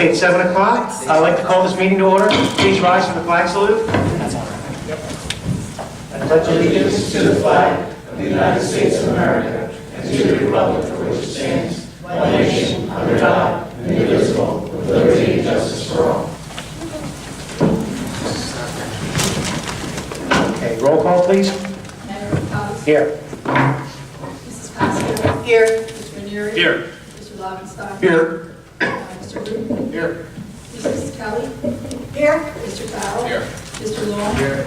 It's 7 o'clock. I'd like to call this meeting to order. Please rise for the flag salute. I pledge allegiance to the flag of the United States of America and to the republic for which it stands, one nation, under God, indivisible, with liberty and justice for all. Okay, roll call, please. Mayor Collins. Here. Mrs. Pastor. Here. Mr. Ranieri. Here. Mr. Lobenstein. Here. Mr. Root. Here. Mrs. Kelly. Here. Mr. Farrell. Here. Mr. Long. Here.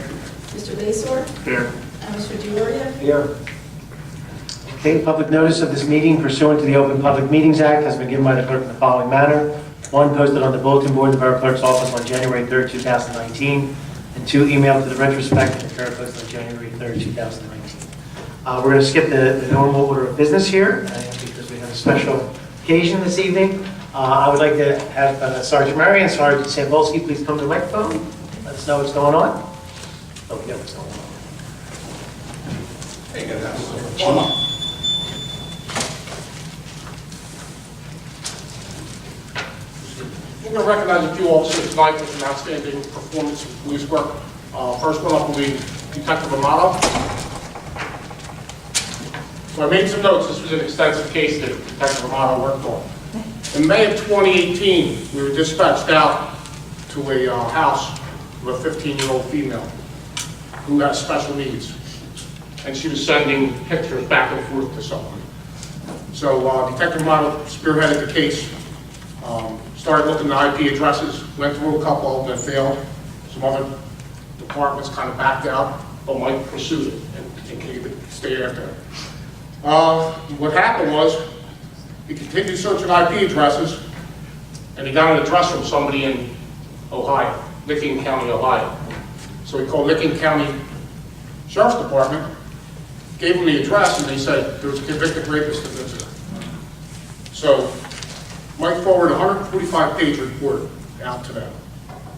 Mr. Basor. Here. And Mr. Dioria. Here. Okay, public notice of this meeting pursuant to the Open Public Meetings Act has been given by the clerk in the following manner. 1, posted on the bulletin board of the Borough Clerk's office on January 3rd, 2019, and 2, emailed to the retrospective and Borough Post on January 3rd, 2019. We're going to skip the normal order of business here because we have a special occasion this evening. I would like to have Sergeant Murray and Sergeant Sambolsky please come to the microphone. Let us know what's going on. Oh, yeah, what's going on. Hey, get that. We're going to recognize a few officers tonight with an outstanding performance in police work. First one up will be Detective Amato. So I made some notes. This was an extensive case that Detective Amato worked on. In May of 2018, we were dispatched out to a house with a 15-year-old female who has special needs. And she was sending pictures back and forth to someone. So Detective Amato spearheaded the case, started looking at IP addresses, went through a couple of them that failed. Some other departments kind of backed out, but Mike pursued it and continued to stay after it. What happened was, he continued searching IP addresses, and he got an address from somebody in Ohio, Licking County, Ohio. So he called Licking County Sheriff's Department, gave him the address, and they said there was a convicted rapist that lives there. So Mike forwarded a 145-page report out to them.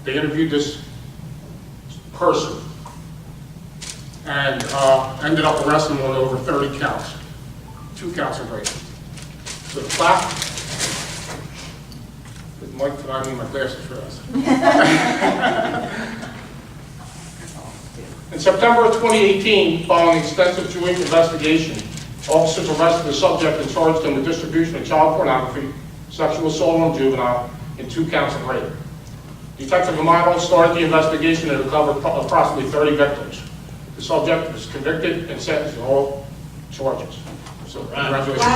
They interviewed this person and ended up arresting him on over 30 counts, 2 counts of rape. So the plaque, with Mike, I need my glasses for this. In September of 2018, following extensive joint investigation, officers arrested the subject and charged him with distribution of child pornography, sexual assault on a juvenile, and 2 counts of rape. Detective Amato started the investigation and recovered approximately 30 victims. The subject was convicted and sentenced to all charges. So, congratulations.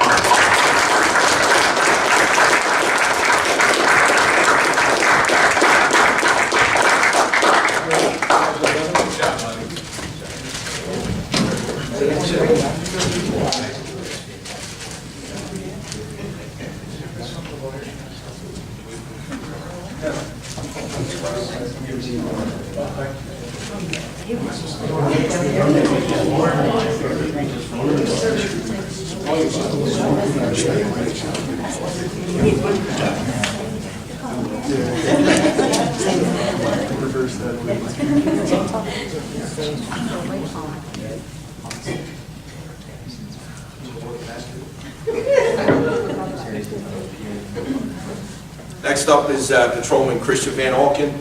Next up is Patrolman Christian Van Alken.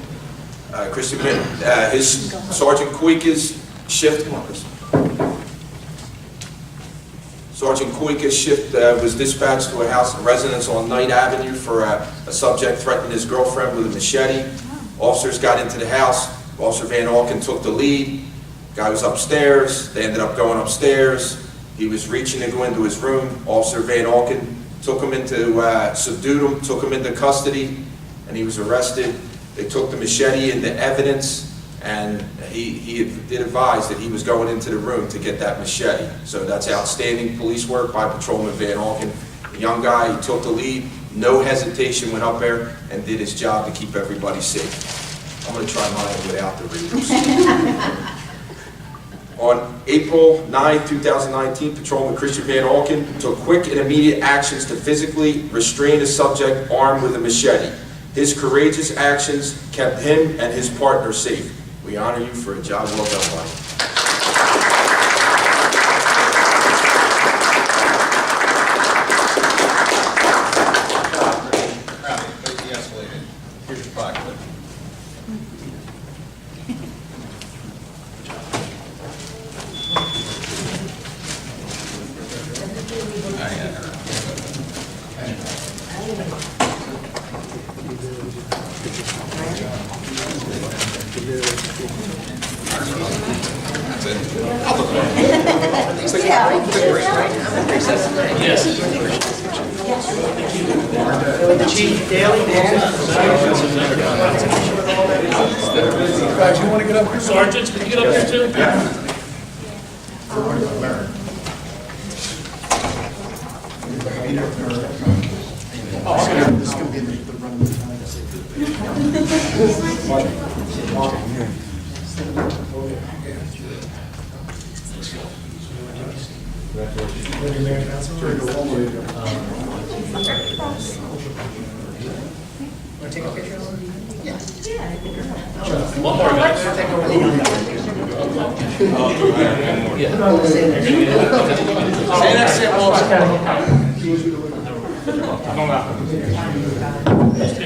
His Sergeant Kuika's shift. Sergeant Kuika's shift was dispatched to a house of residence on Knight Avenue for a subject threatening his girlfriend with a machete. Officers got into the house. Officer Van Alken took the lead. Guy was upstairs. They ended up going upstairs. He was reaching to go into his room. Officer Van Alken took him into, subdued him, took him into custody, and he was arrested. They took the machete into evidence, and he did advise that he was going into the room to get that machete. So that's outstanding police work by Patrolman Van Alken. The young guy, he took the lead, no hesitation, went up there and did his job to keep everybody safe. I'm going to try mine without the readers. On April 9, 2019, Patrolman Christian Van Alken took quick and immediate actions to physically restrain a subject armed with a machete. His courageous actions kept him and his partner safe. We honor you for a job well done, Mike. Chief Daly, Sergeant, can you get up here too? One more, guys. Say that shit,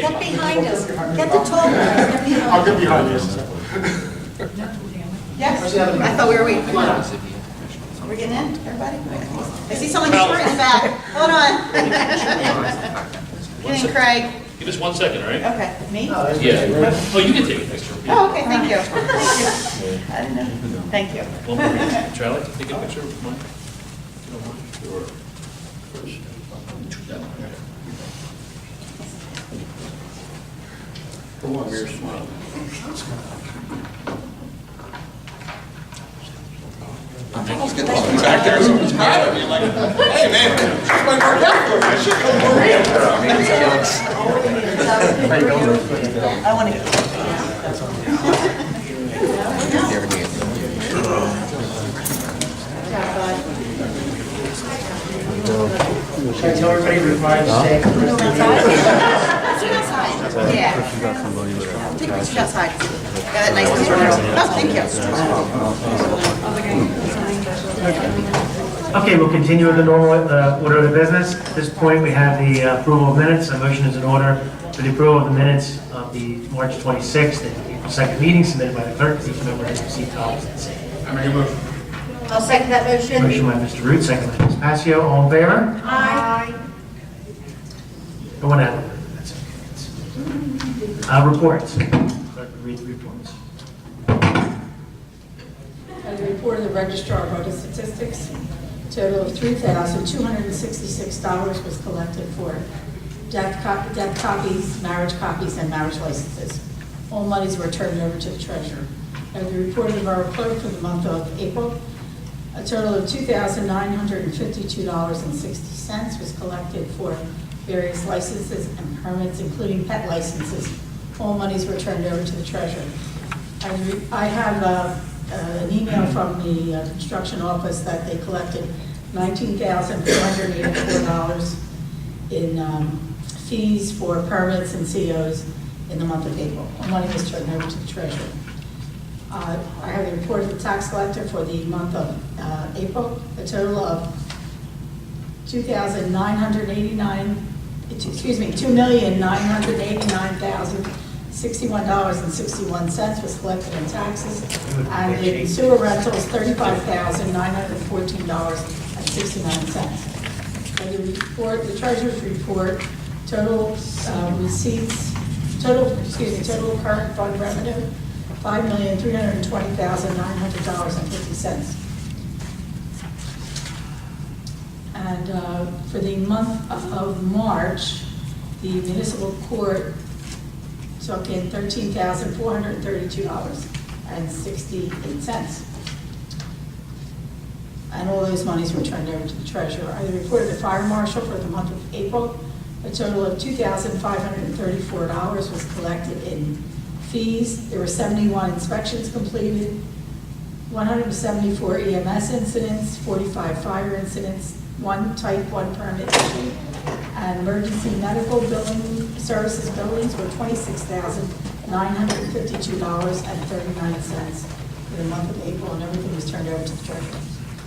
Get behind us. Get the tall guys. Get behind I'll us. get behind you. Yes, I thought we were waiting. Come on. We're getting in, everybody? I see someone short in the back. Hold on. Get in, Craig. Give us 1 second, all right? Okay, me? Yeah. Oh, you can take a picture. Oh, okay, thank you. I didn't know. Thank you. One more. Charlie, take a picture of mine. If you don't mind. Sure. Come on, Mayor, smile. Back there, someone's mad at me, like, hey, man, she's my birthday for me. I should come over here. I want to. should I tell everybody we're required to stay? Yeah. Take pictures outside. Got it nice and short. Oh, thank you. Okay, we'll continue with the normal order of the business. At this point, we have the approval of minutes. A motion is in order for the approval of the minutes of the March 26th and April 2nd meeting submitted by the clerk. Each member has received copies of the same. I make a motion. I'll second that motion. Motion by Mr. Root, second by Ms. Passio. All in favor? Aye. No one out. That's okay. Reports. Clerk, read the reports. And the report of the Registrar of Voter Statistics, total of $3,266 was collected for death copies, marriage copies, and marriage licenses. All monies were turned over to the treasurer. And the report of the Borough Clerk for the month of April, a total of $2,952.60 was collected for various licenses and permits, including pet licenses. All monies were turned over to the treasurer. I have an email from the construction office that they collected $19,484 in fees for permits and COs in the month of April. All money was turned over to the treasurer. I have the report of the tax collector for the month of April, a total of $2,989,061.61 was collected in taxes, and the sewer rentals, $35,914.69. And the report, the treasurer's report, total receipts, total current fund revenue, $5,320,900.50. And for the month of March, the municipal court took in $13,432.68. And all those monies were turned over to the treasurer. I reported the fire marshal for the month of April. A total of $2,534 was collected in fees. There were 71 inspections completed, 174 EMS incidents, 45 fire incidents, 1 type 1 permit issued, and emergency medical billing services billings were $26,952.39 for the month of April, and everything was turned over to the treasurer.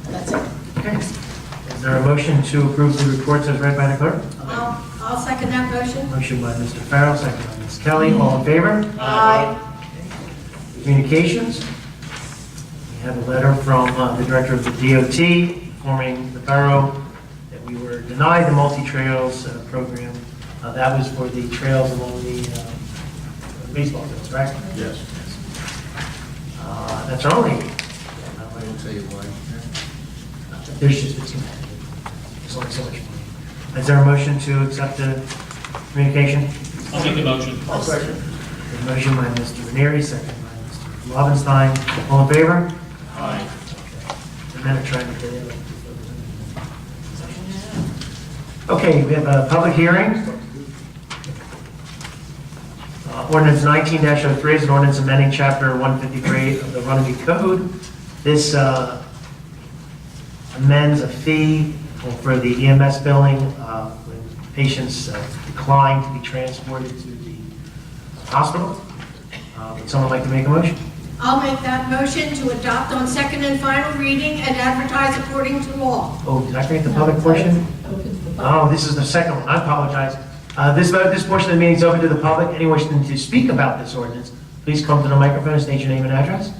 And that's it. Okay. Is there a motion to approve the reports as read by the clerk? I'll second that motion. Motion by Mr. Farrell, second by Ms. Kelly. All in favor? Aye. Communications. We have a letter from the director of the DOT informing the borough that we were denied the multi-trails program. That was for the trails along the baseball fields, right? Yes. That's our only I will tell you why. There's just, it's there's only so much money. Is there a motion to accept the communication? I'll make the motion. I'll second. A motion by Mr. Ranieri, second by Mr. Lobenstein. All in favor? Aye. The men are trying to get in. Okay, we have a public hearing. Ordinance 19-03 is an ordinance amending Chapter 153 of the Runnemede Code. This amends a fee for the EMS billing when patients decline to be transported to the hospital. Would someone like to make a motion? I'll make that motion to adopt on second and final reading and advertise according to law. Oh, did I forget the public portion? Open to the public. Oh, this is the second one. I apologize. This portion of the meeting is open to the public. Anyone wishing to speak about this ordinance, please come to the microphone and state your name and address.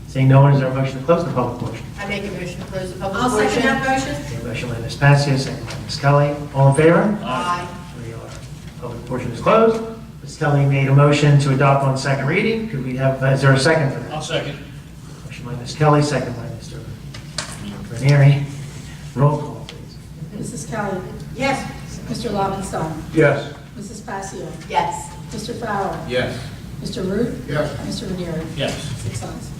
Seeing no one, is there a motion to close the public portion? I make a motion to close the public I'll portion. second that motion. Okay, motion by Ms. Passio, second by Ms. Kelly. All in favor? Aye. We are. Public portion is closed. Ms. Kelly made a motion to adopt on second reading. Could we have, is there a second for that? I'll second. Motion by Ms. Kelly, second by Mr. Ranieri. Roll call, please. Mrs. Kelly. Yes. Mr. Lobenstein. Yes. Mrs. Passio. Yes. Mr. Fowler. Yes. Mr. Root. Yes. Mr. Ranieri. Yes. 6 ayes.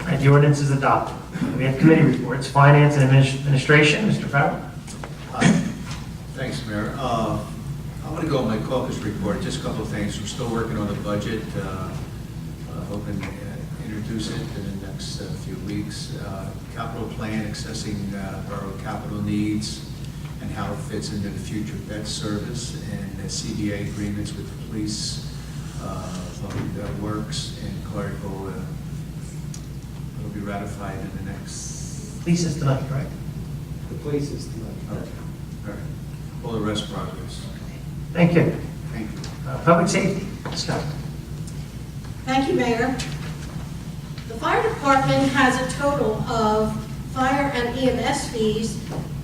All right, the ordinance is adopted. We have committee reports, finance and administration. Mr. Fowler. Thanks, Mayor. I want to go on my caucus report, just a couple of things. We're still working on the budget, hoping to introduce it in the next few weeks. Capital plan, accessing borough capital needs and how it fits into the future vet service, and CBA agreements with the police, public works, and clerical will be ratified in the next. Please, is tonight, correct? The police is tonight. Okay. All right. All the rest progress. Thank you. Thank you. Public safety, Scott. Thank you, Mayor. The fire department has a total of fire and EMS fees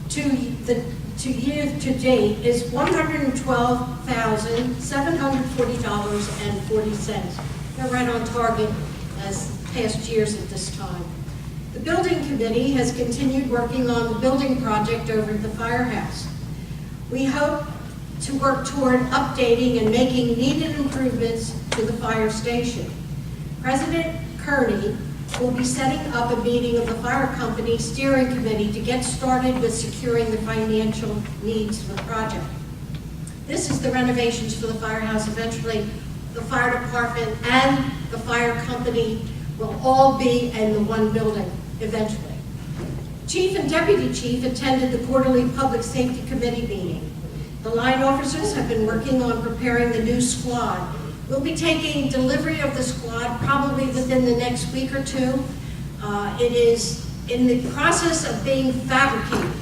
to year to date is $112,740.40. They're right on target as past years at this time. The building committee has continued working on the building project over at the firehouse. We hope to work toward updating and making needed improvements to the fire station. President Kearney will be setting up a meeting of the fire company steering committee to get started with securing the financial needs for the project. This is the renovations for the firehouse. Eventually, the fire department and the fire company will all be in the one building eventually. Chief and Deputy Chief attended the quarterly Public Safety Committee meeting. The line officers have been working on preparing the new squad. We'll be taking delivery of the squad probably within the next week or two. It is in the process of being fabricated.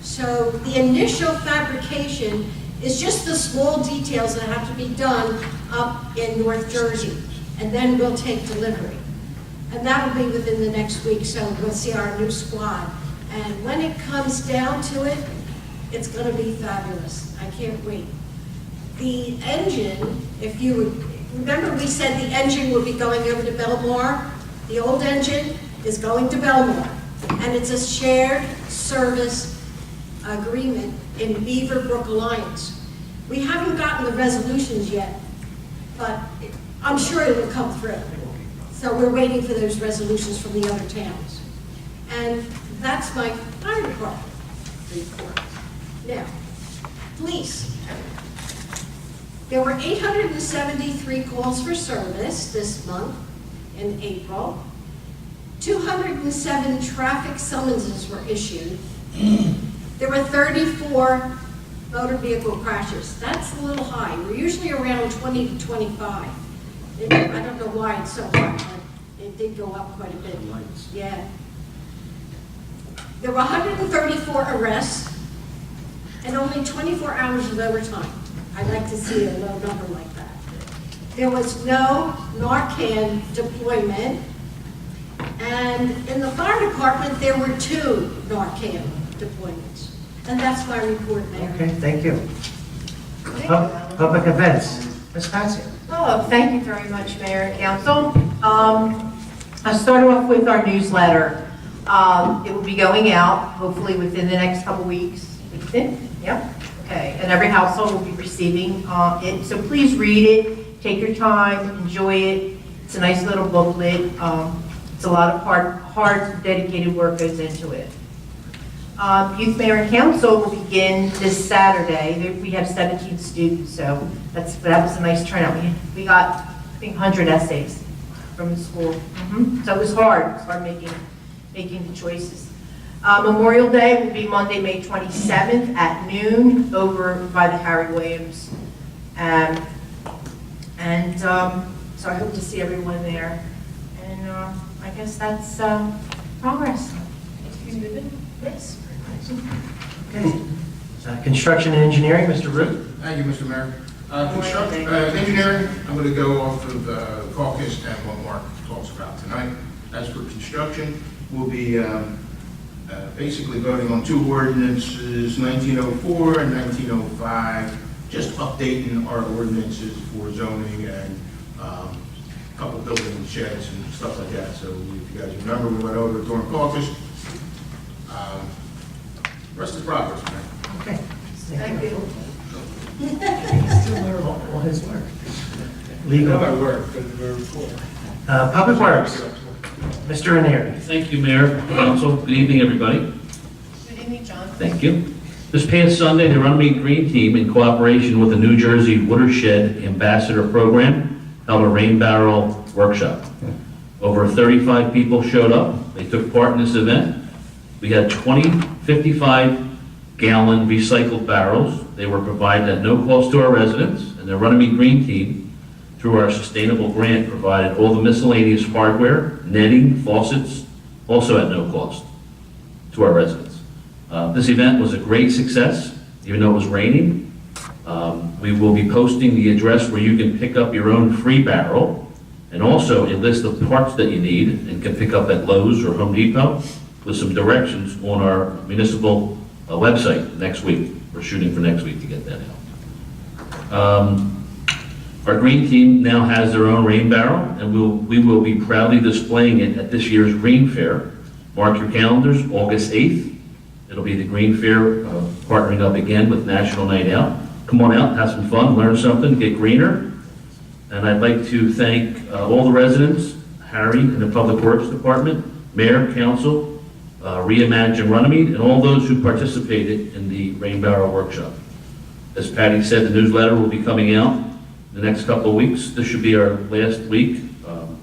So the initial fabrication is just the small details that have to be done up in North Jersey, and then we'll take delivery. And that'll be within the next week, so we'll see our new squad. And when it comes down to it, it's going to be fabulous. I can't wait. The engine, if you would, remember we said the engine would be going over to Belmore? The old engine is going to Belmore, and it's a shared service agreement in Beaverbrook Alliance. We haven't gotten the resolutions yet, but I'm sure it will come through. So we're waiting for those resolutions from the other towns. And that's my fire department report. Now, police. There were 873 calls for service this month in April. 207 traffic summonses were issued. There were 34 motor vehicle crashes. That's a little high. We're usually around 20 to 25. I don't know why it's so high, but it did go up quite a bit. Yeah. There were 134 arrests and only 24 hours of overtime. I'd like to see a low number like that. There was no Narcan deployment. And in the fire department, there were 2 Narcan deployments. And that's my report, Mayor. Okay, thank you. Public events, Ms. Patsy. Oh, thank you very much, Mayor and Council. I'll start off with our newsletter. It will be going out hopefully within the next couple weeks. Yep. Okay. And every household will be receiving it. So please read it. Take your time. Enjoy it. It's a nice little booklet. It's a lot of hard, dedicated work goes into it. Youth Mayor and Council will begin this Saturday. We have 17 students, so that was a nice turnout. We got, I think, 100 essays from the school. So it was hard. It was hard making the choices. Memorial Day will be Monday, May 27th at noon over by the Harry Williams. So I hope to see everyone there. And I guess that's progress. Yes. Okay. Construction and engineering, Mr. Root. Thank you, Mr. Mayor. Engineering, I'm going to go off of the caucus and what Mark talks about tonight. As for construction, we'll be basically voting on two ordinances, 1904 and 1905, just updating our ordinances for zoning and a couple building sheds and stuff like that. So if you guys remember, we went over it during caucus. Rest is progress, man. Okay. Thank you. Still learn all his work. Legal. work, but we're poor. Public Works, Mr. Ranieri. Thank you, Mayor, Council. Good evening, everybody. Good evening, John. Thank you. This past Sunday, the Runnemede Green Team, in cooperation with the New Jersey Watershed Ambassador Program, held a rain barrel workshop. Over 35 people showed up. They took part in this event. We had 20 55-gallon recycled barrels. They were provided at no cost to our residents, and the Runnemede Green Team, through our sustainable grant, provided all the miscellaneous hardware, netting, faucets, also at no cost to our residents. This event was a great success, even though it was raining. We will be posting the address where you can pick up your own free barrel, and also a list of parts that you need and can pick up at Lowe's or Home Depot, with some directions on our municipal website next week. We're shooting for next week to get that out. Our green team now has their own rain barrel, and we will be proudly displaying it at this year's Green Fair. Mark your calendars, August 8th. It'll be the Green Fair, partnering up again with National Night Out. Come on out, have some fun, learn something, get greener. And I'd like to thank all the residents, Harry and the Public Works Department, Mayor, Council, Reimagine Runnemede, and all those who participated in the Rain Barrel Workshop. As Patty said, the newsletter will be coming out the next couple of weeks. This should be our last week,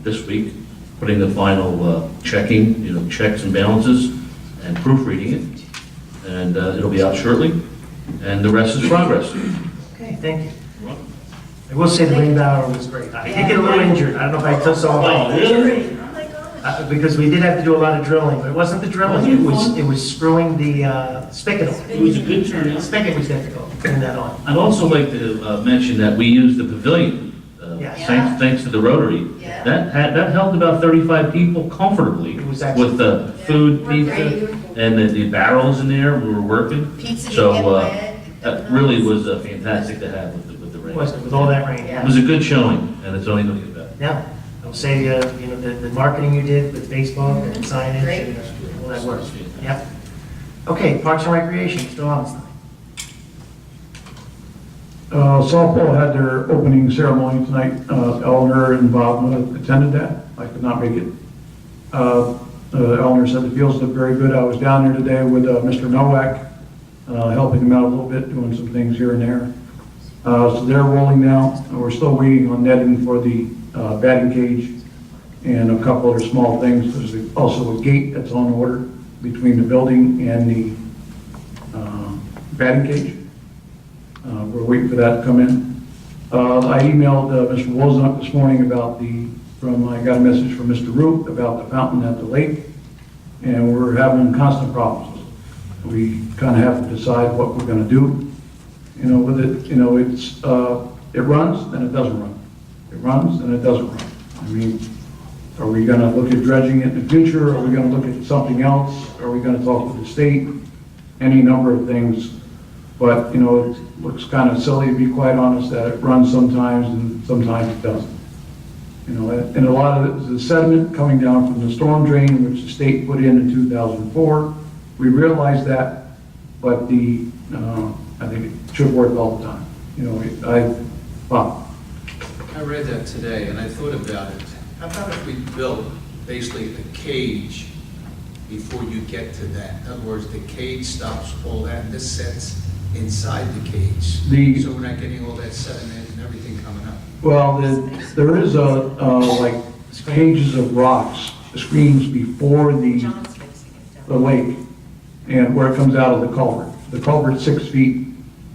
this week, putting the final checking, checks and balances, and proofreading it. And it'll be out shortly, and the rest is progress. Okay, thank you. I will say the rain barrel was great. I did get a little injured. I don't know if I took some. Because we did have to do a lot of drilling, but it wasn't the drilling, it was screwing the spigot on. It was a good The turnout. spigot was difficult, putting that on. I'd also like to mention that we used the pavilion, Yes. thanks to the Rotary. Yeah. That held about 35 people comfortably It was excellent. with the food, Great. pizza, and the barrels in there. We were working. Pizza didn't So get wet. that really was fantastic to have with the rain. Wasn't it, with all that rain? It was a good showing, and it's only going to get better. Yeah, I'll say, the marketing you did with Facebook and signage Great. and all that work. Yep. Okay, Parks and Recreation, Mr. Lowenstein. Softball had their opening ceremony tonight. Eleanor and Bob attended that. I could not make it. Eleanor said the fields look very good. I was down there today with Mr. Nowak, helping him out a little bit, doing some things here and there. So they're rolling now. We're still waiting on netting for the batting cage and a couple other small things. There's also a gate that's on order between the building and the batting cage. We're waiting for that to come in. I emailed Mr. Wozniak this morning about I got a message from Mr. Root about the fountain at the lake, and we're having constant problems. We kind of have to decide what we're going to do. With it, it runs and it doesn't run. It runs and it doesn't run. I mean, are we going to look at dredging it in the future? Are we going to look at something else? Are we going to talk to the state? Any number of things. But, it looks kind of silly, to be quite honest, that it runs sometimes and sometimes it doesn't. You know, and a lot of it is the sediment coming down from the storm drain, which the state put in 2004. We realized that, but I think it should work all the time. You know, Bob. I read that today, and I thought about it. How about if we built basically a cage before you get to that? In other words, the cage stops all that, and this sets inside the cage. So we're not getting all that sediment and everything coming up. Well, there is like cages of rocks, screens before the lake, and where it comes out of the culvert. The culvert's 6 feet,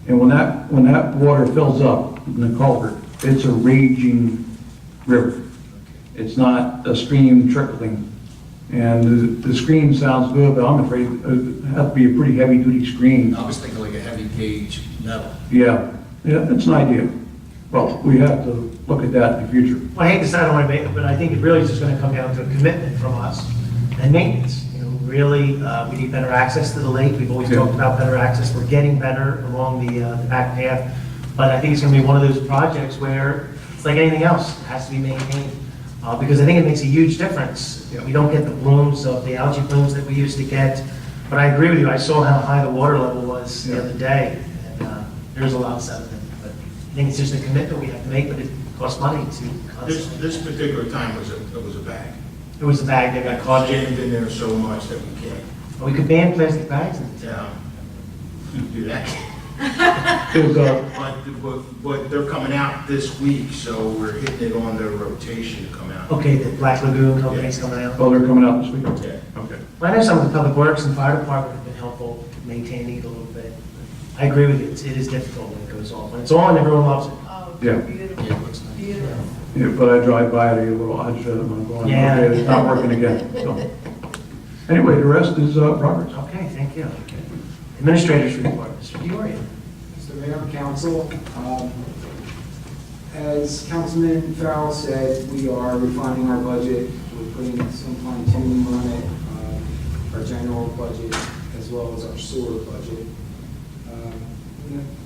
and when that water fills up in the culvert, it's a raging river. It's not a stream trickling. And the screen sounds good, but I'm afraid it would have to be a pretty heavy-duty screen. I was thinking like a heavy gauge metal. Yeah, it's an idea. Well, we have to look at that in the future. Well, I hate to sound on my make, but I think it really is just gonna come down to a commitment from us and maintenance. You know, really, we need better access to the lake. We've always talked about better access. We're getting better along the back path. But I think it's gonna be one of those projects where it's like anything else, it has to be maintained. Because I think it makes a huge difference. We don't get the blooms of the algae blooms that we used to get. But I agree with you, I saw how high the water level was the other day, and there's a lot of sediment. But I think it's just a commitment we have to make, but it costs money to constantly. This particular time was a bag. It was the bag that got caught in. Jammed in there so much that we can't, We could ban plastic bags in the town. do that. It was, But they're coming out this week, so we're hitting it on their rotation to come out. Okay, the Black Lagoon company's coming out. oh, they're coming out this week? Yeah. Okay. Well, I know some of the public works and fire department have been helpful maintaining it a little bit. I agree with you, it is difficult when it goes on. When it's on, everyone loves it. Oh, Yeah. beautiful. Yeah, it looks nice. Beautiful. Yeah, but I drive by it, I get a little odd shit, I'm going, Yeah. okay, it's not working again. So, anyway, the rest is progress. Okay, thank you. Administrators report, Mr. Diorio. Mr. Mayor and Council, as Councilman Farrell said, we are refining our budget. We're putting some fine tuning on it, our general budget as well as our sewer budget,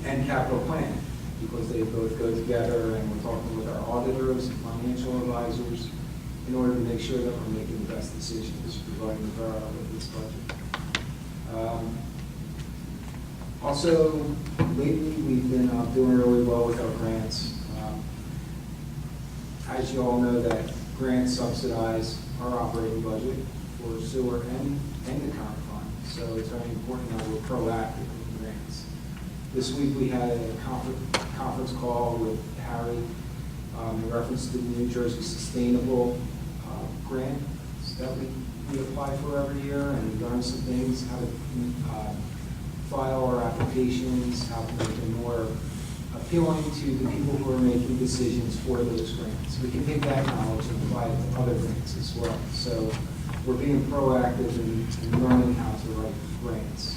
and capital plan, because they both go together, and we're talking with our auditors and financial advisors in order to make sure that we're making the best decisions, providing the borough with this budget. Also, lately, we've been doing really well with our grants. As you all know, that grants subsidize our operating budget for sewer and the current fund. So it's very important that we're proactive with grants. This week, we had a conference call with Harry in reference to the New Jersey Sustainable Grant that we apply for every year, and we learned some things, how to file our applications, how to make them more appealing to the people who are making decisions for those grants. We can take that knowledge and apply it to other grants as well. So we're being proactive in learning how to write grants.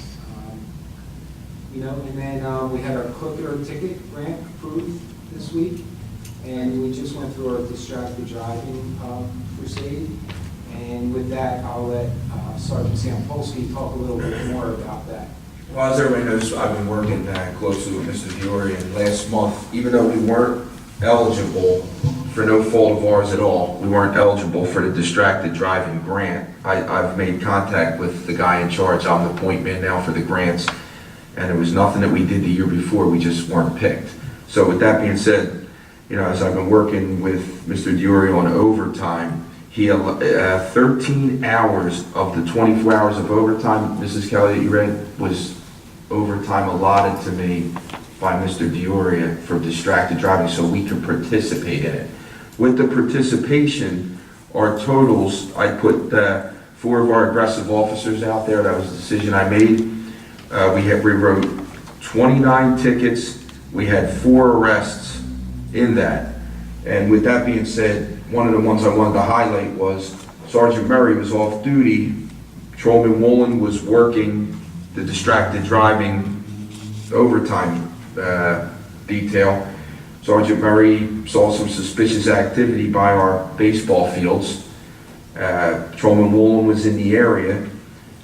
And then we had our cooker ticket grant approved this week, and we just went through our distracted driving crusade. And with that, I'll let Sergeant Sam Polsky talk a little bit more about that. Well, as everybody knows, I've been working closely with Mr. Diori, and last month, even though we weren't eligible, for no fault of ours at all, we weren't eligible for the distracted driving grant. I've made contact with the guy in charge. I'm the point man now for the grants, and it was nothing that we did the year before. We just weren't picked. So with that being said, as I've been working with Mr. Diori on overtime, he 13 hours of the 24 hours of overtime, Mrs. Kelly, that you read, was overtime allotted to me by Mr. Dioria for distracted driving so we could participate in it. With the participation, our totals, I put 4 of our aggressive officers out there. That was the decision I made. We wrote 29 tickets. We had 4 arrests in that. And with that being said, one of the ones I wanted to highlight was Sergeant Murray was off duty. Patrolman Woolen was working the distracted driving overtime detail. Sergeant Murray saw some suspicious activity by our baseball fields. Patrolman Woolen was in the area,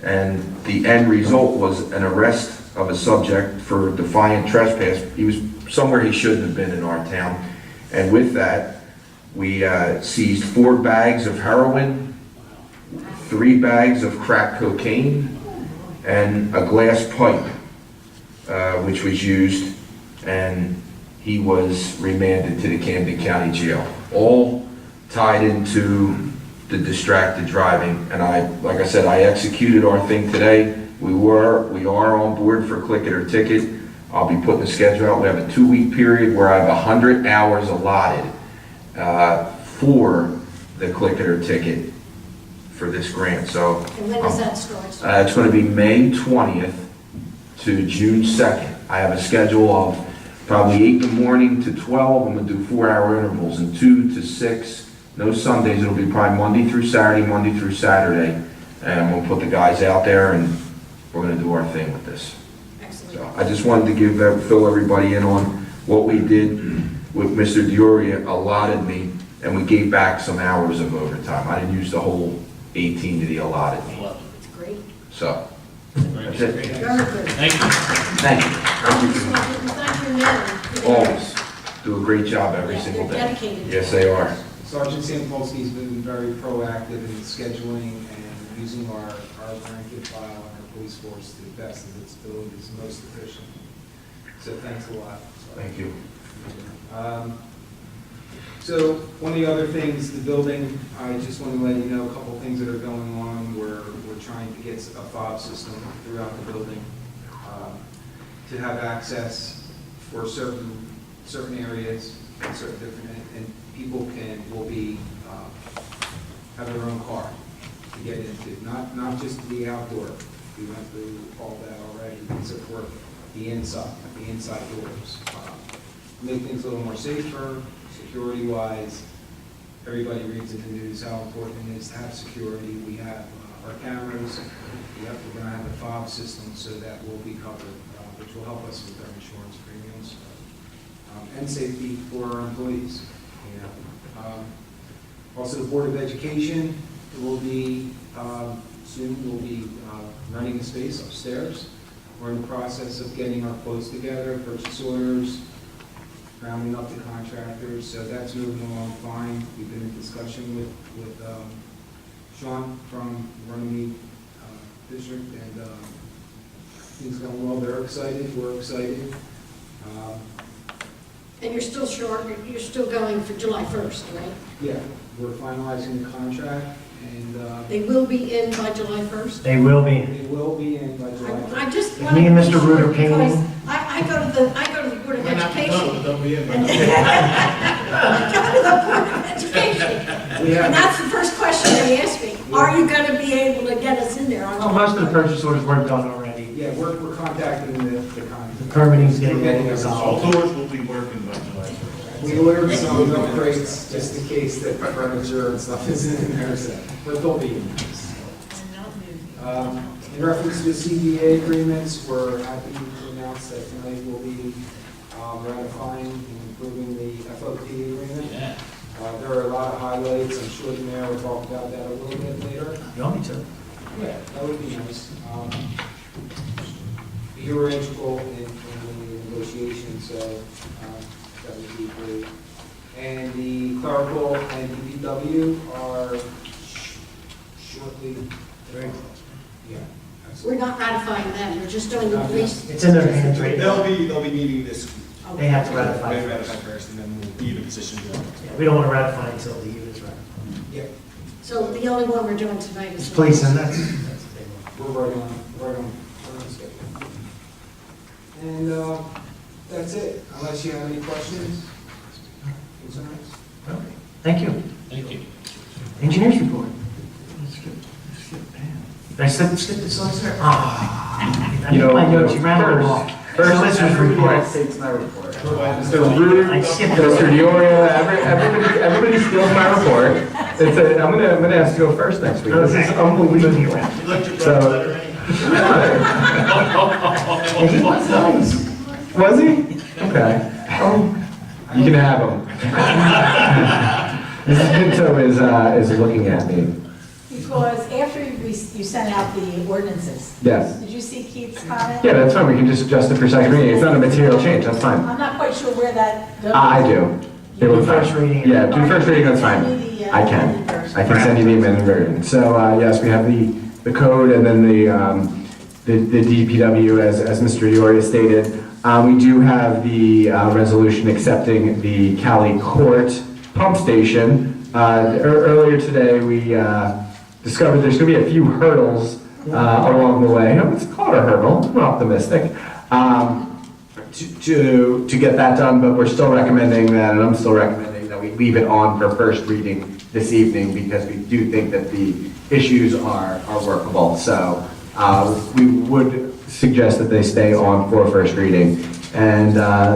and the end result was an arrest of a subject for defiant trespass. He was somewhere he shouldn't have been in our town. And with that, We seized 4 bags of heroin, 3 bags of crack cocaine, and a glass pipe, which was used, and he was remanded to the Camden County Jail. All tied into the distracted driving, and like I said, I executed our thing today. We are on board for click it or ticket. I'll be putting the schedule out. We have a 2-week period where I have 100 hours allotted for the click it or ticket for this grant. So And when does that start? it's going to be May 20th to June 2nd. I have a schedule of probably 8 in the morning to 12. I'm going to do 4-hour intervals, and 2 to 6. No Sundays. It'll be probably Monday through Saturday. And I'm going to put the guys out there, and we're going to do our thing with this. Excellent. So I just wanted to fill everybody in on what we did with Mr. Dioria allotted me, and we gave back some hours of overtime. I didn't use the whole 18 that he allotted me. It's great. So, that's it. Very good. Thank you. Thank you. I just wanted to thank your men. Always do a great job every Yeah, single they're day. dedicated. Yes, they are. Sergeant Sampolsky's been very proactive in scheduling and using our blanket file and our police force to the best of its abilities, most efficient. So thanks a lot. Thank you. So one of the other things, the building, I just want to let you know a couple things that are going on. We're trying to get a fob system throughout the building to have access for certain areas and certain different, and people will be have their own car to get into, not just the outdoor. We went through all that already, except for the inside doors. Make things a little more safer, security-wise. Everybody reads in the news how important it is to have security. We have our cameras. We're going to have a fob system, so that will be covered, which will help us with our insurance premiums and safety for our employees. Also, the Board of Education will be soon. We'll be renting a space upstairs. We're in the process of getting our quotes together, purchase orders, rounding up the contractors, so that's moving along fine. We've been in discussion with Sean from Runnemede District, and things going well. They're excited, we're excited. And you're still short, you're still going for July 1st, right? Yeah, we're finalizing the contract, and They will be in by July 1st? They will be. they will be in by July 1st. I just If want me to and be Mr. sure Root are because painting. I go to the Board of Education. They'll be in. I go to the Board of Education. And that's the first question they ask me. Are you going to be able to get us in there on Well, July most of the purchase orders were done already. Yeah, we're contacting the contract. The permitting's getting We're getting resolved. it doors will be working by July 1st. We ordered some milk crates just in case that furniture and stuff isn't in there, so, but they'll be in there. In reference to the CBA agreements, we're happy to announce that tonight we'll be ratifying and approving the FOP agreement. Yeah. There are a lot of highlights. I'm sure the mayor will talk about that a little bit later. You want me to? Yeah, that would be nice. You were integral in the negotiations, so that would be great. And the clerical and DPW are shortly. Very close. Yeah. We're not ratifying them, we're just doing the police. It's in their hands right now. They'll be meeting this week. They have to ratify They it ratify first. first, and then we'll be in a position to. Yeah, we don't want to ratify until the unit's ratified. Yeah, So the only one we're doing tonight is. It's police, and that's the big one. we're right on schedule. And that's it, unless you have any questions. Concerns? Okay, thank you. Thank you. Engineers report. Did I skip this one, sir? Ah. I made my notes, you ran a little long. Solicitors report. Takes my report. Mr. Root, I skipped it. Mr. Dioria, everybody steals my report. I'm gonna ask you to go first next week. This is unbelievable. So. Yeah, he was nice. Was he? Okay. You can have him. Mrs. Pinto is looking at me. Because after you sent out the ordinances, Yes. did you see Keith's comment? Yeah, that's fine. We can just adjust it for second reading. It's not a material change. That's fine. I'm not quite sure where that goes. I do. They Do look fine. first reading. Yeah, do first reading, that's fine. I can. I can send you the amended version. So, yes, we have the code and then the DPW, as Mr. Dioria stated. We do have the resolution accepting the Cali Court pump station. Earlier today, we discovered there's going to be a few hurdles along the way. It's called a hurdle, I'm optimistic, to get that done, but we're still recommending that, and I'm still recommending that we leave it on for first reading this evening because we do think that the issues are workable. So we would suggest that they stay on for first reading. And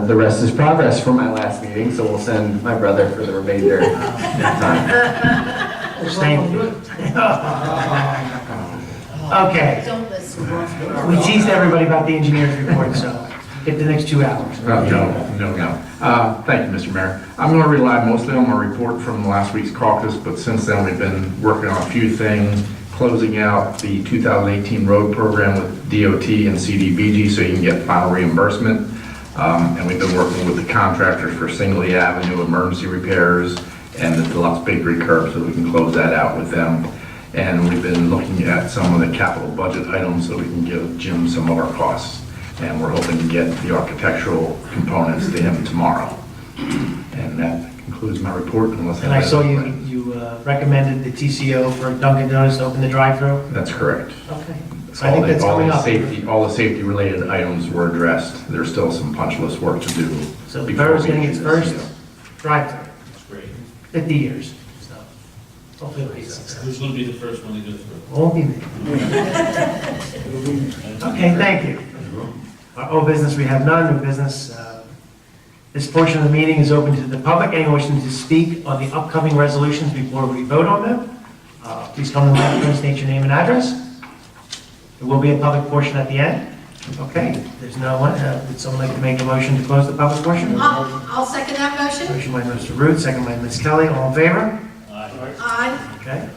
the rest is progress from my last meeting, so we'll send my brother for the remainder of time. Thank you. Okay. Don't listen. We teased everybody about the engineer's report, so get the next 2 hours. No. Thank you, Mr. Mayor. I'm going to rely mostly on my report from last week's caucus, but since then, we've been working on a few things, closing out the 2018 road program with DOT and CDBG so you can get final reimbursement. And we've been working with the contractors for Singley Avenue emergency repairs and the Deluxe Bakery curb so we can close that out with them. And we've been looking at some of the capital budget items so we can give Jim some of our costs. And we're hoping to get the architectural components to him tomorrow. And that concludes my report unless And I saw you recommended the TCO for Dunkin' Donuts to open the drive-through? That's correct. Okay. So I think that's coming up. All the safety related items were addressed. There's still some punch list work to do. So before Borough's we getting its issue first this, drive-through. That's great. 50 years. So hopefully it'll be a success. Who's going to be the first one to go through? Won't be me. Okay, thank you. Our old business, we have none. New business. This portion of the meeting is open to the public. Anyone wishing to speak on the upcoming resolutions before we vote on them? Please come to the microphone, state your name and address. There will be a public portion at the end. Okay, there's no one. Would someone like to make a motion to close the public portion? I'll second that motion. Motion by Mr. Root, second by Ms. Kelly. All in favor? Aye. Okay.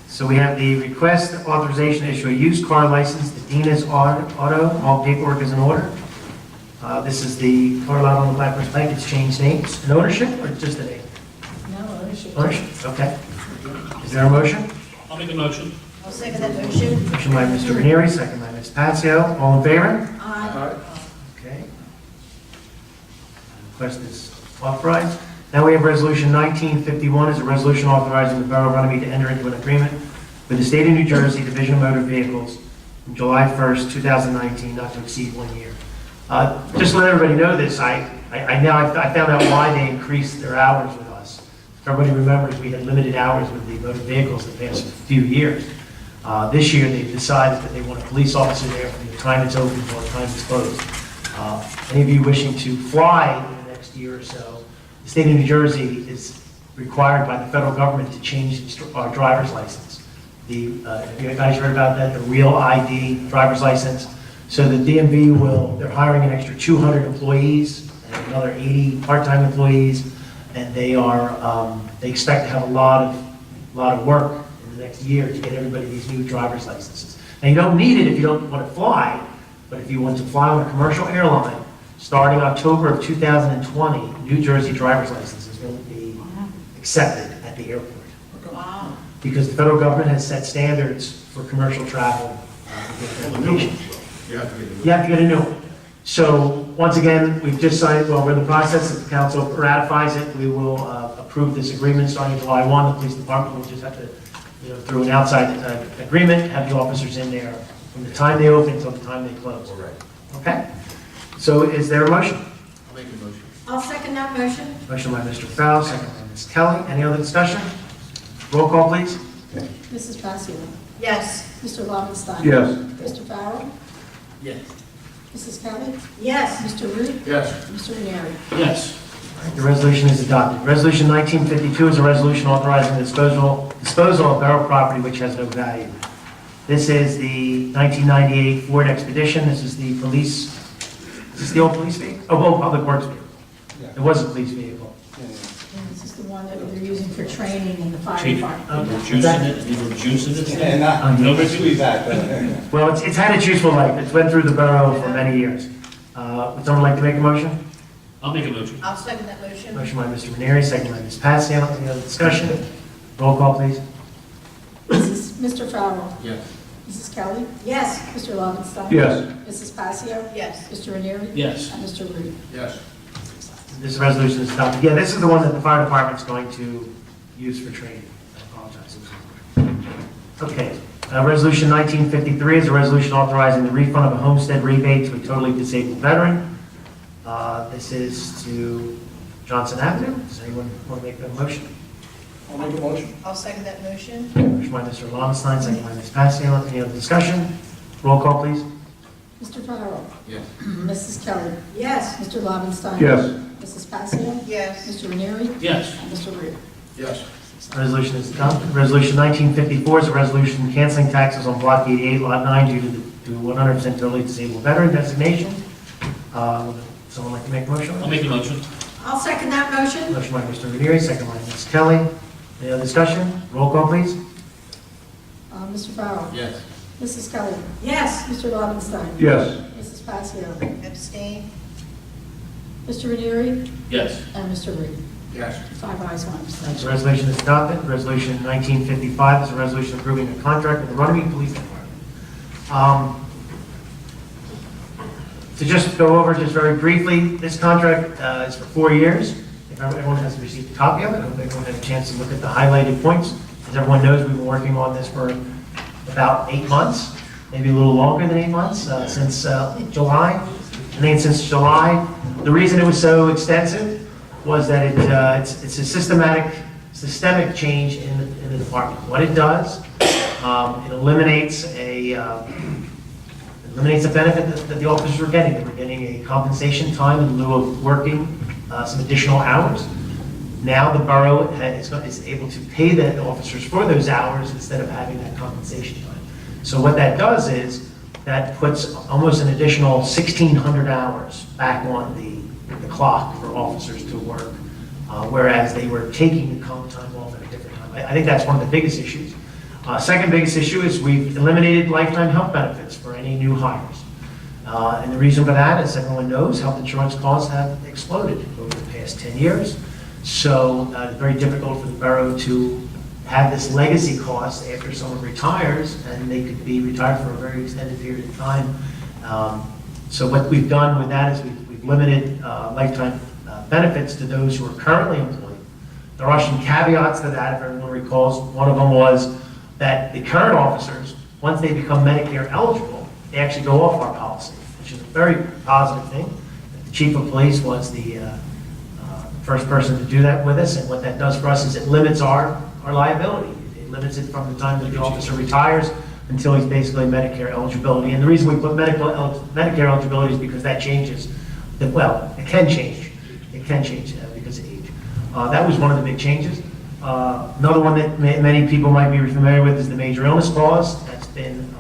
So we have the request authorization to issue a used car license to Dina's Auto. All paperwork is in order. This is the car lot on the Blackbird Pike. It's changed names and ownership, or just a name? No, ownership. Ownership, okay. Is there a motion? I'll make a motion. I'll second that motion. Motion by Mr. Ranieri, second by Ms. Patsio. All in favor? Aye. Okay. Request is authorized. Now we have Resolution 1951, is a resolution authorizing the Borough of Runnemede to enter into an agreement with the State of New Jersey Division of Motor Vehicles from July 1st, 2019, not to exceed 1 year. Just to let everybody know this, I found out why they increased their hours with us. If everybody remembers, we had limited hours with the motor vehicles the past few years. This year, they've decided that they want a police officer there from the time it's open to the time it's closed. Any of you wishing to fly in the next year or so, the state of New Jersey is required by the federal government to change our driver's license. Have you guys heard about that? The real ID driver's license. So the DMV they're hiring an extra 200 employees and another 80 part-time employees, and they expect to have a lot of work in the next year to get everybody these new driver's licenses. Now you don't need it if you don't want to fly, but if you want to fly on a commercial airline, starting October of 2020, New Jersey driver's licenses will be accepted at the airport. Wow. Because the federal government has set standards for commercial travel. You have to get You have to get a new one. So, once again, we've just signed, well, we're in the process, if the council ratifies it, we will approve this agreement starting July 1. The police department will just have to, through an outside agreement, have the officers in there from the time they open until the time they close. Okay? So, is there a motion? I'll make a motion. I'll second that motion. Motion by Mr. Fowle, second by Ms. Kelly. Any other discussion? Roll call, please. Mrs. Passione? Yes. Mr. Lobenstein? Yes. Mr. Farrell? Yes. Mrs. Kelly? Yes. Mr. Root? Yes. Mr. Ranieri? Yes. The resolution is adopted. Resolution 1952 is a resolution authorizing the disposal of borough property which has no value. This is the 1998 Ford Expedition. This is the police, is this the old police vehicle? Oh, public works vehicle. It was a police vehicle. And this is the one that they're using for training in the fire Chief, department. you were juicing it? No, squeeze Well, it's had its useful life. It's went through the borough for many years. Would someone like to make a motion? I'll make a motion. I'll second that motion. Motion by Mr. Maneri, second by Ms. Passiano. Any other discussion? Roll call, please. Mr. Farrell? Yes. Mrs. Kelly? Yes. Mr. Lobenstein? Yes. Mrs. Passio? Yes. Mr. Ranieri? Yes. And Mr. Reed? Yes. This resolution is adopted. Yeah, this is the one that the fire department's going to use for training. I apologize. Okay. Resolution 1953 is a resolution authorizing the refund of a homestead rebate to a totally disabled veteran. This is to Johnson Avenue. Does anyone want to make that motion? I'll make a motion. I'll second that motion. Motion by Mr. Lobenstein, second by Ms. Passiano. Any other discussion? Roll call, please. Mr. Farrell? Yes. Mrs. Kelly? Yes. Mr. Lobenstein? Yes. Mrs. Passio? Yes. Mr. Ranieri? Yes. And Mr. Reed? Yes. Resolution is adopted. Resolution 1954 is a resolution canceling taxes on Block 88, Lot 9 due to 100% totally disabled veteran designation. Would someone like to make a motion? I'll make a motion. I'll second that motion. Motion by Mr. Ranieri, second by Ms. Kelly. Any other discussion? Roll call, please. Mr. Farrell? Yes. Mrs. Kelly? Yes. Mr. Lobenstein? Yes. Mrs. Passio? Abstain? Mr. Ranieri? Yes. And Mr. Reed? Yes. 5 ayes, 1 This abstention. resolution is adopted. Resolution 1955 is a resolution approving a contract with the Runnemede Police Department. To just go over just very briefly, this contract is for 4 years. If everyone has received a copy of it, I hope everyone had a chance to look at the highlighted points. As everyone knows, we've been working on this for about 8 months, maybe a little longer than 8 months, since July. I think since July. The reason it was so extensive was that it's a systemic change in the department. What it does, it eliminates a benefit that the officers were getting. They were getting a compensation time in lieu of working some additional hours. Now the borough is able to pay the officers for those hours instead of having that compensation time. So what that does is that puts almost an additional 1,600 hours back on the clock for officers to work, whereas they were taking the comp time off at a different time. I think that's one of the biggest issues. Second biggest issue is we've eliminated lifetime health benefits for any new hires. And the reason for that, as everyone knows, health insurance costs have exploded over the past 10 years. So it's very difficult for the borough to have this legacy cost after someone retires, and they could be retired for a very extended period of time. So what we've done with that is we've limited lifetime benefits to those who are currently employed. There are some caveats to that, if everyone recalls. One of them was that the current officers, once they become Medicare eligible, they actually go off our policy, which is a very positive thing. The chief of police was the first person to do that with us, and what that does for us is it limits our liability. It limits it from the time that the officer retires until he's basically Medicare eligibility. And the reason we put Medicare eligibility is because that changes. Well, it can change. It can change because of age. That was one of the big changes. Another one that many people might be familiar with is the major illness clause. That's been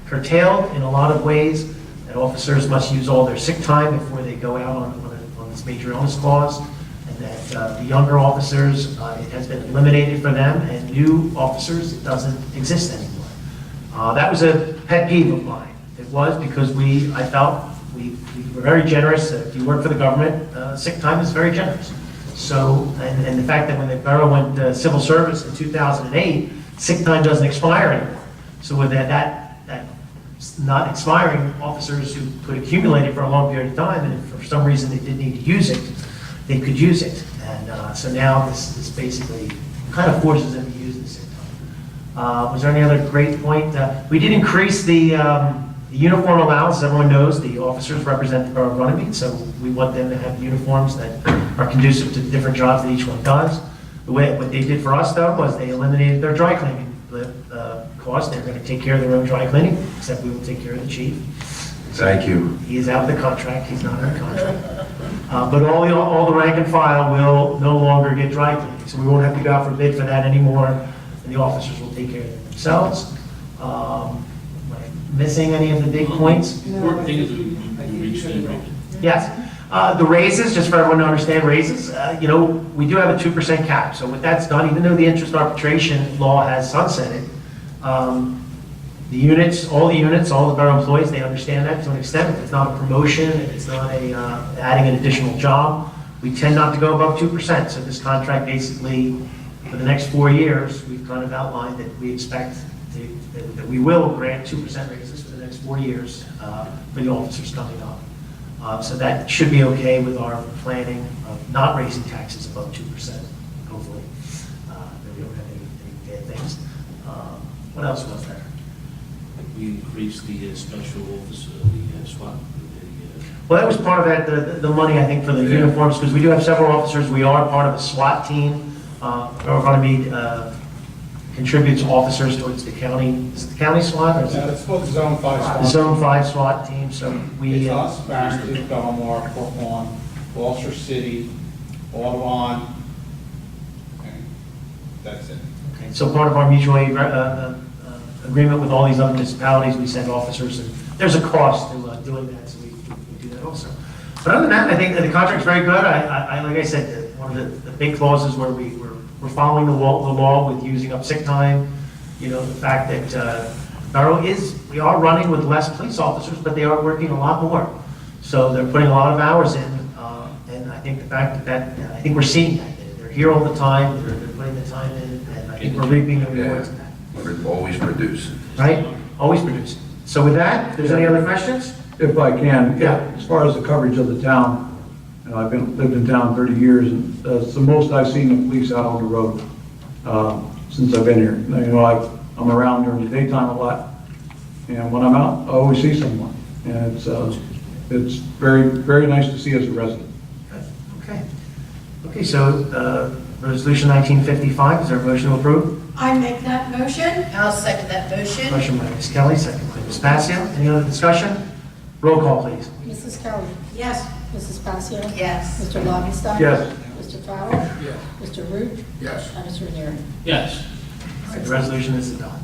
curtailed in a lot of ways, that officers must use all their sick time before they go out on this major illness clause, and that the younger officers, it has been eliminated for them, and new officers, it doesn't exist anymore. That was a pet peeve of mine. It was because I felt we were very generous. If you work for the government, sick time is very generous. So, and the fact that when the borough went civil service in 2008, sick time doesn't expire anymore. So with that not expiring, officers who could accumulate it for a long period of time, and if for some reason they did need to use it, they could use it. And so now this basically kind of forces them to use the sick time. Was there any other great point? We did increase the uniform allowance. As everyone knows, the officers represent the Borough of Runnemede, so we want them to have uniforms that are conducive to the different jobs that each one does. What they did for us, though, was they eliminated their dry cleaning cost. They're going to take care of their own dry cleaning, except we will take care of the chief. Thank you. He is out of the contract. He's not in the contract. But all the rank and file will no longer get dry cleaning, so we won't have to go out for bid for that anymore, and the officers will take care of it themselves. Am I missing any of the big points? The important thing is we reached the agreement. Yes. The raises, just for everyone to understand raises, we do have a 2% cap. So what that's done, even though the interest arbitration law has sunsetted, The units, all the borough employees, they understand that to an extent. If it's not a promotion, if it's not adding an additional job, we tend not to go above 2%. So this contract basically, for the next 4 years, we've kind of outlined that we expect that we will grant 2% raises for the next 4 years for the officers coming up. So that should be okay with our planning of not raising taxes above 2%, hopefully. That we don't have any bad things. What else was there? We increased the special officer, the SWAT. Well, that was part of that, the money, I think, for the uniforms, because we do have several officers. We are part of a SWAT team. Borough Runnemede contributes officers towards the county. Is it the county SWAT? Or is Yeah, it's called the Zone 5 SWAT. the Zone 5 SWAT team, so we... It's us, Barrington, Belmar, Fort Lawn, Gloucester City, Audubon, and that's it. Okay, so part of our mutual aid agreement with all these other municipalities, we send officers, and there's a cost to doing that, so we do that also. But other than that, I think that the contract's very good. I like I said, one of the big clauses where we're following the law with using up sick time, you know, the fact that Borough we are running with less police officers, but they are working a lot more. So they're putting a lot of hours in, and I think the fact that I think we're seeing that. They're here all the time, they're putting the time in, and I think we're reaping the rewards of that. Always produce. Right? Always producing. So with that, if there's any other questions? If I can, Yeah. as far as the coverage of the town, you know, I've lived in town 30 years, and it's the most I've seen the police out on the road since I've been here. Now, you know, I'm around during the daytime a lot, and when I'm out, I always see someone. And it's very, very nice to see as a resident. Okay. Okay, so Resolution 1955, is there a motion to approve? I make that motion. I'll second that motion. Motion by Ms. Kelly, second by Ms. Passio. Any other discussion? Roll call, please. Mrs. Kelly. Yes. Mrs. Passio. Yes. Mr. Lobenstein. Yes. Mr. Farrell. Yes. Mr. Root. Yes. And Mr. Ranieri. Yes. All right, the resolution is adopted.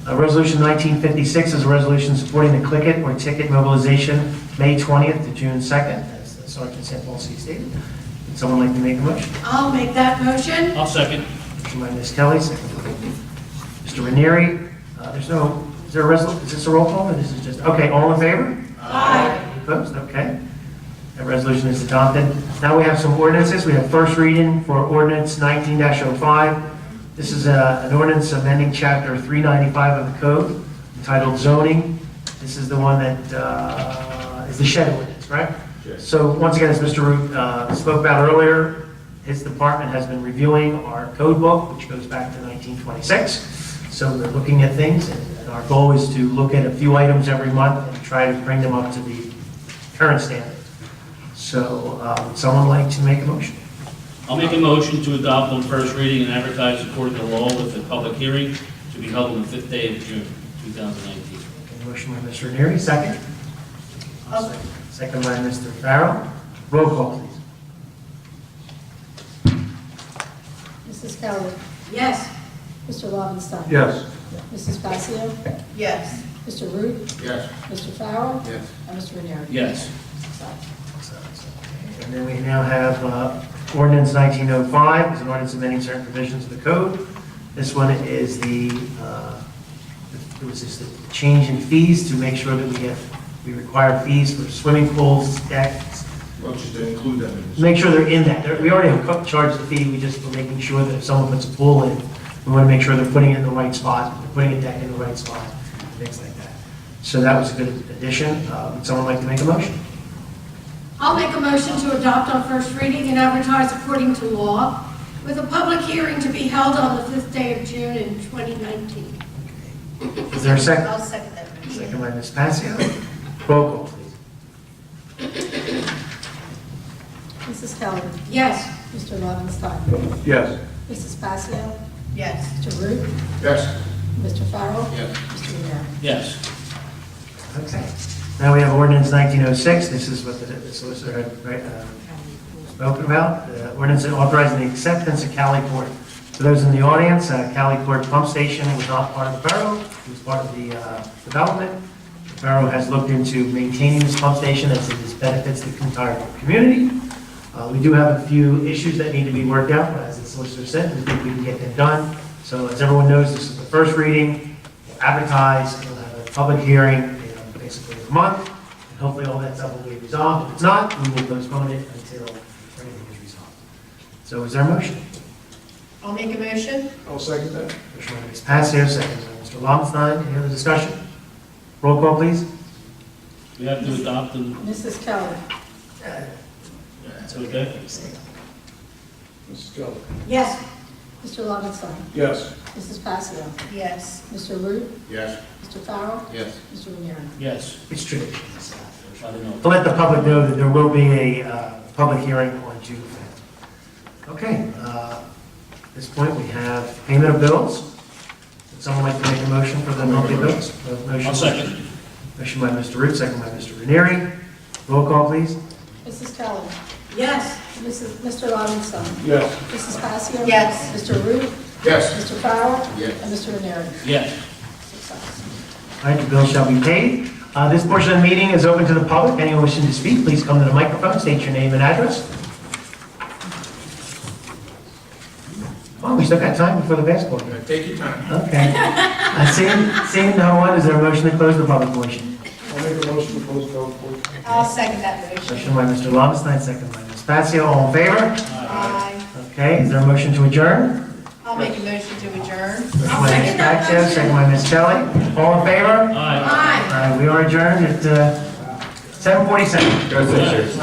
Resolution 1956 is a resolution supporting the Click It or Ticket mobilization May 20th to June 2nd, as Sergeant Sampolsky stated. Would someone like to make a motion? I'll make that motion. I'll second. Motion by Ms. Kelly, second by Mr. Ranieri. Is this a roll call, or this is just, okay, all in favor? Aye. Any opposed? Okay. That resolution is adopted. Now we have some ordinances. We have first reading for ordinance 19-05. This is an ordinance amending chapter 395 of the code entitled zoning. This is the one that is the shed ordinance, right? Yes. So once again, as Mr. Root spoke about earlier, his department has been reviewing our code book, which goes back to 1926. So they're looking at things, and our goal is to look at a few items every month and try to bring them up to the current standard. So would someone like to make a motion? I'll make a motion to adopt on first reading and advertise according to law with a public hearing to be held on the 5th day of June, 2019. Okay, motion by Mr. Ranieri, second. Second by Mr. Farrell. Roll call, please. Mrs. Kelly. Yes. Mr. Lobenstein. Yes. Mrs. Passio. Yes. Mr. Root. Yes. Mr. Farrell. Yes. And Mr. Ranieri. Yes. And then we now have ordinance 1905, is an ordinance amending certain provisions of the code. This one is the change in fees to make sure that we require fees for swimming pools, decks. Well, just to include them in this. Make sure they're in that. We already have charged the fee, we're making sure that if someone puts a pool in, we want to make sure they're putting it in the right spot, they're putting a deck in the right spot, things like that. So that was a good addition. Would someone like to make a motion? I'll make a motion to adopt on first reading and advertise according to law with a public hearing to be held on the 5th day of June in 2019. Is there a second? I'll second that motion. Second by Ms. Passio. Roll call, please. Mrs. Kelly. Yes. Mr. Lobenstein. Yes. Mrs. Passio. Yes. Mr. Root. Yes. Mr. Farrell. Yes. Mr. Ranieri. Yes. Okay. Now we have ordinance 1906. This is what the solicitor had spoken about. Ordinance authorizing the acceptance of Cali Port. For those in the audience, Cali Port Pump Station was not part of the borough. It was part of the development. The borough has looked into maintaining this pump station as it benefits the entire community. We do have a few issues that need to be worked out, but as the solicitor said, we think we can get them done. So as everyone knows, this is the first reading. We'll advertise, and we'll have public hearing in basically a month, and hopefully all that stuff will be resolved. If it's not, we will postpone it until everything is resolved. So is there a motion? I'll make a motion. I'll second that. Motion by Ms. Passio, second by Mr. Lobenstein. Any other discussion? Roll call, please. We have to adopt them. Mrs. Keller. It's okay. Mrs. Keller. Yes. Mr. Lobenstein. Yes. Mrs. Passio. Yes. Mr. Root. Yes. Mr. Farrell. Yes. Mr. Ranieri. Yes. It's tradition. I don't know. To let the public know that there will be a public hearing on June 5th. Okay, at this point, we have payment of bills. Would someone like to make a motion for the monthly bills? Motion. I'll second. Motion by Mr. Root, second by Mr. Ranieri. Roll call, please. Mrs. Keller. Yes. Mr. Lobenstein. Yes. Mrs. Passio. Yes. Mr. Root. Yes. Mr. Farrell. Yes. And Mr. Ranieri. Yes. 6 ayes. All right, the bill shall be paid. This portion of the meeting is open to the public. Anyone wishing to speak, please come to the microphone, state your name and address. Oh, we still got time before the basketball game. Take your time. Okay. Seeing no one, is there a motion to close the public portion? I'll make a motion to close the public portion. I'll second that motion. Motion by Mr. Lobenstein, second by Ms. Passio. All in favor? Aye. Okay, is there a motion to adjourn? I'll make a motion to adjourn. Motion by Ms. Passio, second by Ms. Kelly. All in favor? Aye. Aye. We are adjourned at 7:47. Go Sixers.